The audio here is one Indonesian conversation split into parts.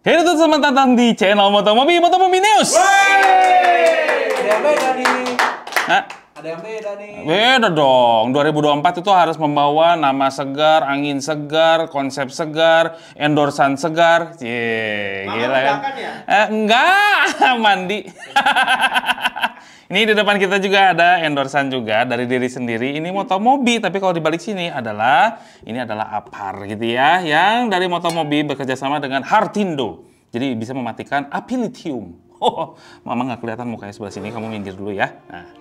Halo teman, selamat datang di channel Motomobi News. Ada yang beda nih. Hah? Ada yang beda nih. Beda dong. 2024 itu harus membawa nama segar, angin segar, konsep segar, endorsan segar. Gila kan? Ya? Enggak, mandi. Ini di depan kita juga ada endorsan juga dari diri sendiri. Ini Motomobi, tapi kalau dibalik sini ini adalah Apar gitu ya, yang dari Motomobi bekerja sama dengan Hartindo. Jadi bisa mematikan api lithium. Oh, mama nggak kelihatan mukanya sebelah sini, kamu minggir dulu ya. Nah.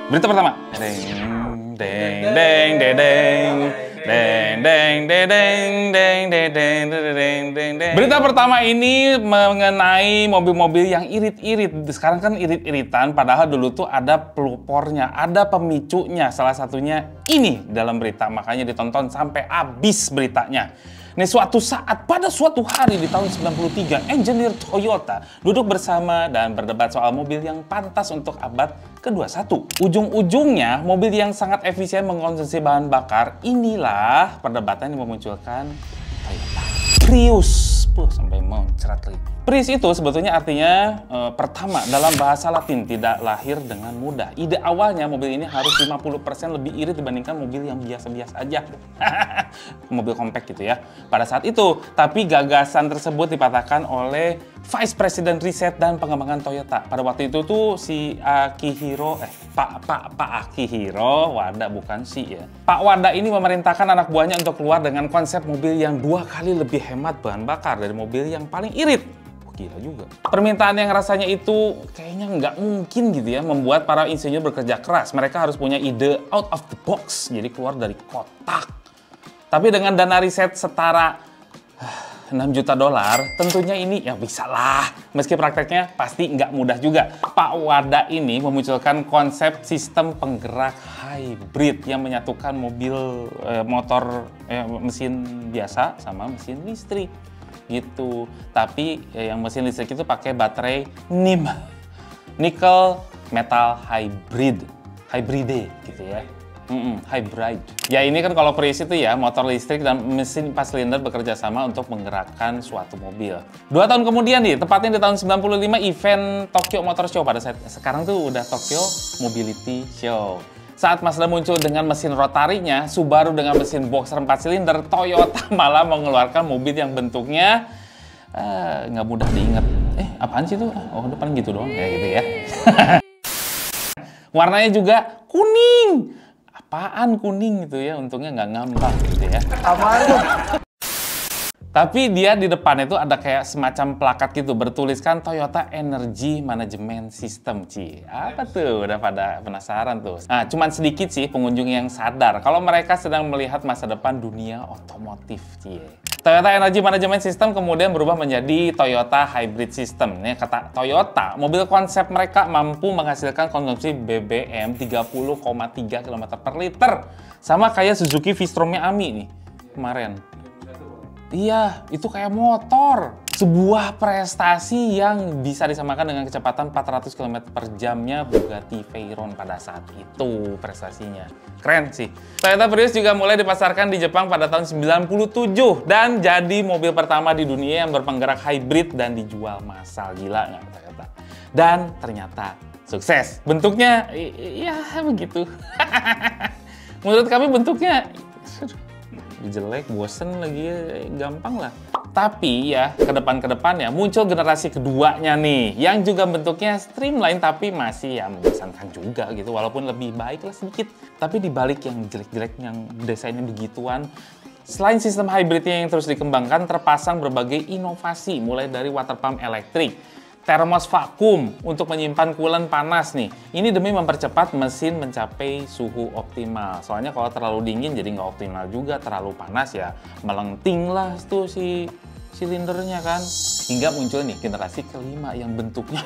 Berita pertama. Deng deng deng deng deng. Deng deng deng deng deng deng deng deng deng deng. Berita pertama ini mengenai mobil-mobil yang irit-irit. Sekarang kan irit-iritan, padahal dulu tuh ada pelopornya, ada pemicunya. Salah satunya ini dalam berita, makanya ditonton sampai habis beritanya. Nih, suatu saat, pada suatu hari di tahun 93, engineer Toyota duduk bersama dan berdebat soal mobil yang pantas untuk abad ke-21. Ujung-ujungnya, mobil yang sangat efisien mengkonsumsi bahan bakar, inilah perdebatan yang memunculkan Toyota Prius. Sampai muncrat lagi. Prius itu sebetulnya artinya pertama dalam bahasa Latin, tidak lahir dengan mudah. Ide awalnya mobil ini harus 50% lebih irit dibandingkan mobil yang biasa-biasa aja. Mobil compact gitu ya. Pada saat itu, tapi gagasan tersebut dipatahkan oleh Vice President Research dan Pengembangan Toyota. Pada waktu itu tuh si Akihiro, Pak Akihiro Wada, bukan si ya. Pak Wada ini memerintahkan anak buahnya untuk keluar dengan konsep mobil yang 2 kali lebih hemat bahan bakar dari mobil yang paling irit. Gila juga. Permintaan yang rasanya itu kayaknya nggak mungkin gitu ya, membuat para insinyur bekerja keras. Mereka harus punya ide out of the box, jadi keluar dari kotak. Tapi dengan dana riset setara $6 juta, tentunya ini ya bisa lah. Meski prakteknya pasti nggak mudah juga. Pak Wada ini memunculkan konsep sistem penggerak hybrid yang menyatukan motor mesin biasa sama mesin listrik gitu. Tapi yang mesin listrik itu pakai baterai NIM, nickel metal hybride gitu ya. Hybrid. Ya ini kan kalau Prius itu ya motor listrik dan mesin 4 silinder bekerja sama untuk menggerakkan suatu mobil. 2 tahun kemudian nih, tepatnya di tahun 95, event Tokyo Motor Show, pada saat sekarang tuh udah Tokyo Mobility Show. Saat Mazda muncul dengan mesin rotarinya, Subaru dengan mesin boxer 4 silinder, Toyota malah mengeluarkan mobil yang bentuknya nggak mudah diingat. Apaan sih tuh? Oh, depan gitu doang, kayak gitu ya. Warnanya juga kuning. Apaan kuning gitu ya, untungnya nggak ngambang gitu ya. Apaan tuh? Tapi dia di depan itu ada kayak semacam plakat gitu, bertuliskan Toyota Energy Management System, Apa tuh? Udah pada penasaran tuh. Nah, cuman sedikit sih pengunjung yang sadar kalau mereka sedang melihat masa depan dunia otomotif, Toyota Energy Management System kemudian berubah menjadi Toyota Hybrid System. Ini kata Toyota, mobil konsep mereka mampu menghasilkan konsumsi BBM 30,3 km per liter. Sama kayak Suzuki V-Strom-nya Ami nih kemarin. Iya, itu kayak motor. Sebuah prestasi yang bisa disamakan dengan kecepatan 400 km per jamnya Bugatti Veyron pada saat itu prestasinya. Keren sih. Toyota Prius juga mulai dipasarkan di Jepang pada tahun 97 dan jadi mobil pertama di dunia yang berpenggerak hybrid dan dijual massal. Gila nggak Toyota? Dan ternyata sukses. Bentuknya, ya begitu. Menurut kami bentuknya jelek, bosen lagi, gampang lah. Tapi ya, ke depan-kedepannya muncul generasi keduanya nih, yang juga bentuknya streamline tapi masih ya membosankan juga gitu, walaupun lebih baik lah sedikit. Tapi dibalik yang jelek-jelek, yang desainnya begituan, selain sistem hybridnya yang terus dikembangkan, terpasang berbagai inovasi, mulai dari water pump elektrik, termos vakum untuk menyimpan coolant panas nih. Ini demi mempercepat mesin mencapai suhu optimal. Soalnya kalau terlalu dingin jadi nggak optimal juga, terlalu panas ya melenting lah tuh si silindernya kan. Hingga muncul nih generasi kelima yang bentuknya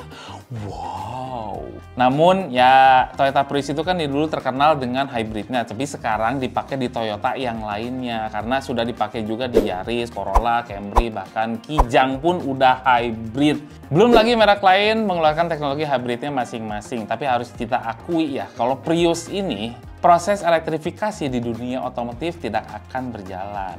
wow. Namun ya Toyota Prius itu kan dulu terkenal dengan hybridnya, tapi sekarang dipakai di Toyota yang lainnya karena sudah dipakai juga di Yaris, Corolla, Camry, bahkan Kijang pun udah hybrid. Belum lagi merek lain mengeluarkan teknologi hybridnya masing-masing. Tapi harus kita akui ya, kalau Prius ini proses elektrifikasi di dunia otomotif tidak akan berjalan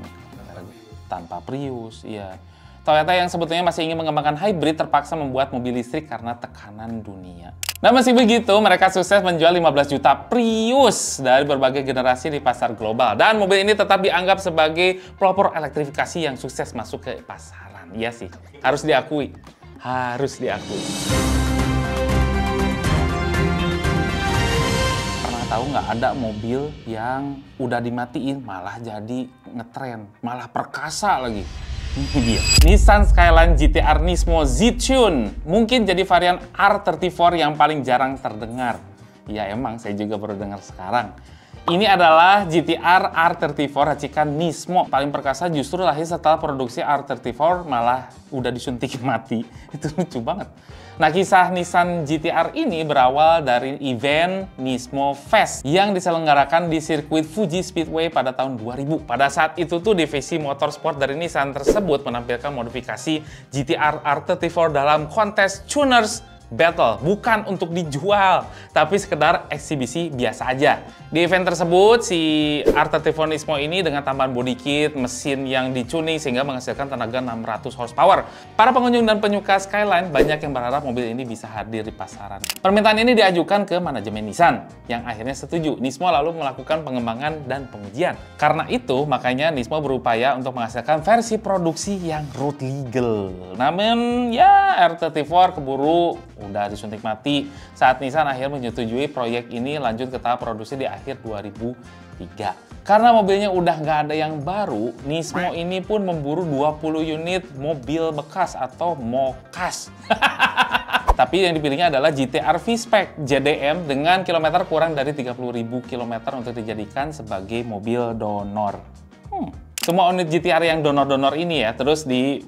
tanpa Prius. Ya. Toyota yang sebetulnya masih ingin mengembangkan hybrid terpaksa membuat mobil listrik karena tekanan dunia. Nah, meski begitu, mereka sukses menjual 15 juta Prius dari berbagai generasi di pasar global. Dan mobil ini tetap dianggap sebagai pelopor elektrifikasi yang sukses masuk ke pasaran. Iya sih, harus diakui. Harus diakui. Pernah tahu nggak ada mobil yang udah dimatiin malah jadi ngetren, malah perkasa lagi? Ini dia. Nissan Skyline GT-R Nismo Z-Tune. Mungkin jadi varian R34 yang paling jarang terdengar. Ya emang, saya juga baru dengar sekarang. Ini adalah GT-R R34 racikan Nismo. Paling perkasa justru lahir setelah produksi R34 malah udah disuntik mati. Itu lucu banget. Nah, kisah Nissan GT-R ini berawal dari event Nismo Fest yang diselenggarakan di sirkuit Fuji Speedway pada tahun 2000. Pada saat itu tuh divisi motorsport dari Nissan tersebut menampilkan modifikasi GT-R R34 dalam kontes Tuners Battle, bukan untuk dijual, tapi sekedar eksibisi biasa aja. Di event tersebut, si R34 Nismo ini dengan tambahan body kit, mesin yang dicuning sehingga menghasilkan tenaga 600 horsepower. Para pengunjung dan penyuka Skyline banyak yang berharap mobil ini bisa hadir di pasaran. Permintaan ini diajukan ke manajemen Nissan, yang akhirnya setuju. Nismo lalu melakukan pengembangan dan pengujian. Karena itu, makanya Nismo berupaya untuk menghasilkan versi produksi yang road legal. Namun, ya R34 keburu udah disuntik mati saat Nissan akhirnya menyetujui proyek ini lanjut ke tahap produksi di akhir 2003. Karena mobilnya udah nggak ada yang baru, Nismo ini pun memburu 20 unit mobil bekas atau mokas. Tapi yang dipilihnya adalah GT-R V-Spec JDM dengan kilometer kurang dari 30.000 km untuk dijadikan sebagai mobil donor. Semua unit GT-R yang donor-donor ini ya, terus di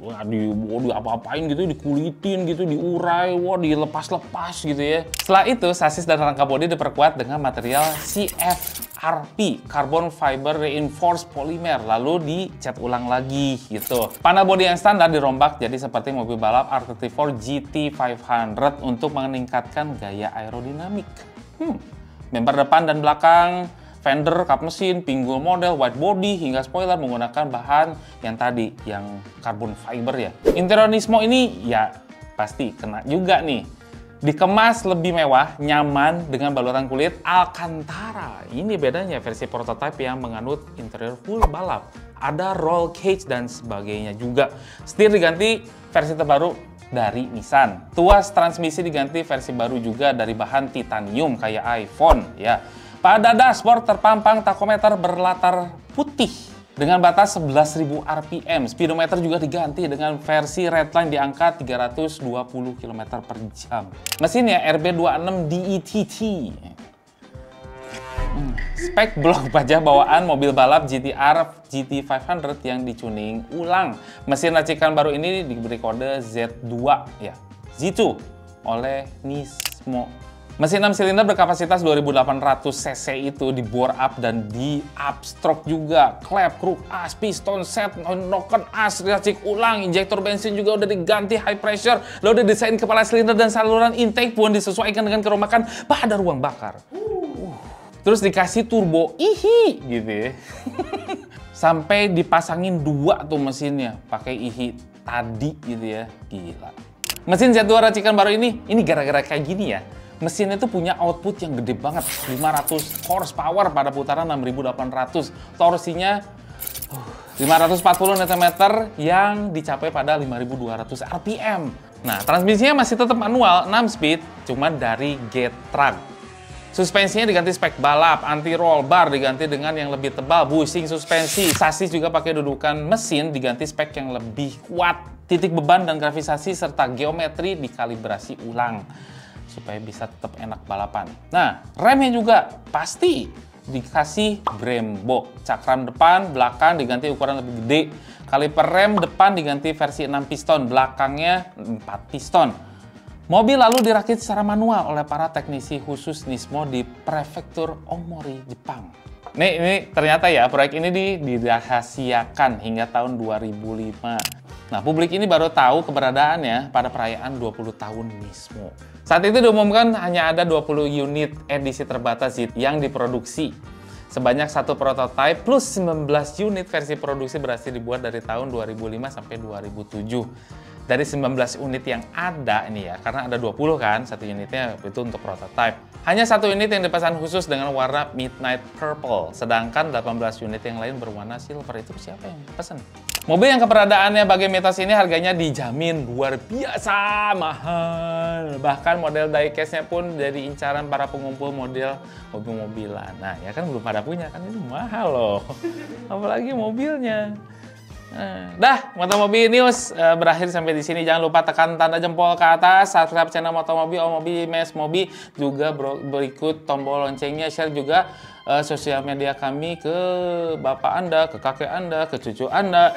apa-apain gitu, dikulitin gitu, diurai, dilepas-lepas gitu ya. Setelah itu, sasis dan rangka bodi diperkuat dengan material CFRP, Carbon Fiber Reinforced Polymer, lalu dicat ulang lagi gitu. Panel bodi yang standar dirombak jadi seperti mobil balap R34 GT500 untuk meningkatkan gaya aerodinamik. Bumper depan dan belakang, fender, kap mesin, pinggul model, white body, hingga spoiler menggunakan bahan yang tadi, yang carbon fiber ya. Interior Nismo ini ya pasti kena juga nih. Dikemas lebih mewah, nyaman dengan baluran kulit Alcantara. Ini bedanya versi prototipe yang menganut interior full balap. Ada roll cage dan sebagainya juga. Setir diganti versi terbaru dari Nissan. Tuas transmisi diganti versi baru juga dari bahan titanium kayak iPhone ya. Pada dashboard terpampang tachometer berlatar putih dengan batas 11.000 RPM. Speedometer juga diganti dengan versi redline di angka 320 km per jam. Mesinnya RB26 DETT. Spek blok pajak bawaan mobil balap GT-R GT500 yang dicuning ulang. Mesin racikan baru ini diberi kode Z2 ya, Z2 oleh Nismo. Mesin 6 silinder berkapasitas 2800 cc itu di bore up dan di upstroke juga. Klep, kruk as, piston set, noken as, racik ulang, injektor bensin juga udah diganti high pressure. Lalu udah desain kepala silinder dan saluran intake pun disesuaikan dengan keromakan pada ruang bakar. Terus dikasih turbo ihi gitu ya. Sampai dipasangin dua tuh mesinnya pakai ihi tadi gitu ya. Gila. Mesin Z2 racikan baru ini gara-gara kayak gini ya. Mesin itu punya output yang gede banget, 500 horsepower pada putaran 6.800. Torsinya 540 Nm yang dicapai pada 5.200 RPM. Nah, transmisinya masih tetap manual, 6 speed, cuman dari Getrag. Suspensinya diganti spek balap, anti roll bar diganti dengan yang lebih tebal, bushing suspensi. Sasis juga pakai dudukan mesin diganti spek yang lebih kuat. Titik beban dan grafisasi serta geometri dikalibrasi ulang supaya bisa tetap enak balapan. Nah, remnya juga pasti dikasih Brembo. Cakram depan, belakang diganti ukuran lebih gede. Kaliper rem depan diganti versi 6 piston, belakangnya 4 piston. Mobil lalu dirakit secara manual oleh para teknisi khusus Nismo di Prefektur Omori, Jepang. Nih, ini ternyata ya proyek ini dirahasiakan hingga tahun 2005. Nah, publik ini baru tahu keberadaannya pada perayaan 20 tahun Nismo. Saat itu diumumkan hanya ada 20 unit edisi terbatas yang diproduksi. Sebanyak satu prototipe plus 19 unit versi produksi berhasil dibuat dari tahun 2005 sampai 2007. Dari 19 unit yang ada ini ya, karena ada 20 kan, satu unitnya itu untuk prototipe. Hanya satu unit yang dipesan khusus dengan warna Midnight Purple, sedangkan 18 unit yang lain berwarna silver. Itu siapa yang pesan? Mobil yang keberadaannya bagi mitos ini harganya dijamin luar biasa mahal. Bahkan model diecast-nya pun jadi incaran para pengumpul model mobil-mobilan. Nah, ya kan belum pada punya, kan ini mahal loh. Apalagi mobilnya. Dah, Motomobi News berakhir sampai di sini. Jangan lupa tekan tanda jempol ke atas, subscribe channel Motomobi, Omobi, Mesmobi, juga berikut tombol loncengnya, share juga sosial media kami ke bapak Anda, ke kakek Anda, ke cucu Anda.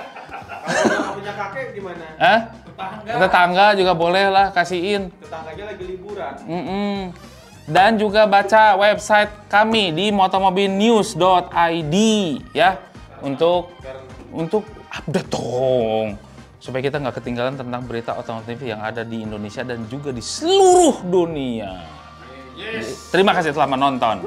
Kalau punya kakek gimana? Tetangga juga boleh lah, kasihin. Tetangganya lagi liburan. Dan juga baca website kami di motomobinews.id ya, untuk update dong, supaya kita nggak ketinggalan tentang berita otomotif yang ada di Indonesia dan juga di seluruh dunia. Terima kasih telah menonton.